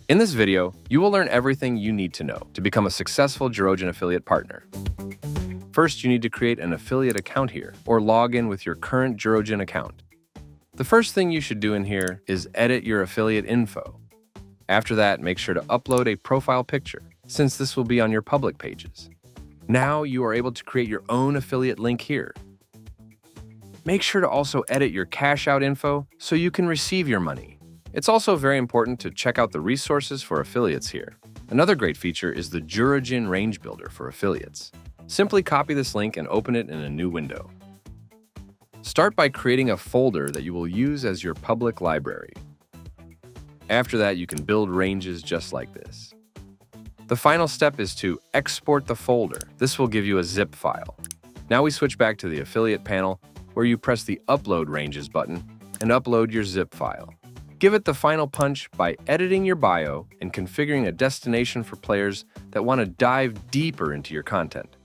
In this video, you will learn everything you need to know to become a successful Jurojin affiliate partner. First, you need to create an affiliate account here, or log in with your current Jurojin account. The first thing you should do in here is edit your affiliate info. After that, make sure to upload a profile picture, since this will be on your public pages. Now you are able to create your own affiliate link here. Make sure to also edit your cash out info so you can receive your money. It's also very important to check out the resources for affiliates here. Another great feature is the Jurojin Range Builder for affiliates. Simply copy this link and open it in a new window. Start by creating a folder that you will use as your public library. After that, you can build ranges just like this. The final step is to export the folder. This will give you a zip file. Now we switch back to the affiliate panel, where you press the Upload Ranges button and upload your zip file. Give it the final punch by editing your bio and configuring a destination for players that want to dive deeper into your content.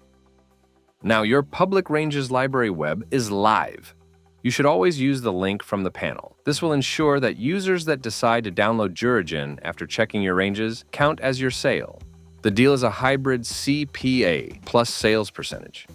Now your public ranges library web is live. You should always use the link from the panel. This will ensure that users that decide to download Jurojin after checking your ranges count as your sale. The deal is a hybrid CPA plus sales percentage.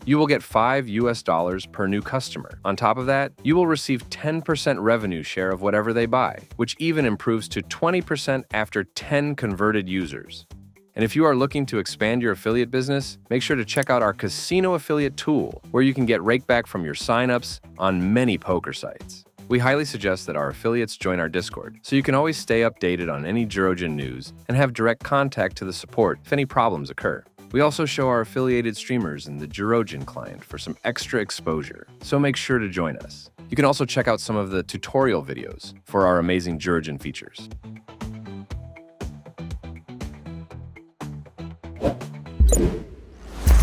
You will get $5 per new customer. On top of that, you will receive 10% revenue share of whatever they buy, which even improves to 20% after 10 converted users. And if you are looking to expand your affiliate business, make sure to check out our casino affiliate tool, where you can get rakeback from your signups on many poker sites. We highly suggest that our affiliates join our Discord, so you can always stay updated on any Jurojin news and have direct contact to the support if any problems occur. We also show our affiliated streamers in the Jurojin client for some extra exposure, so make sure to join us. You can also check out some of the tutorial videos for our amazing Jurojin features.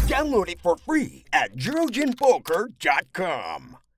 Download it for free at jurojinpoker.com.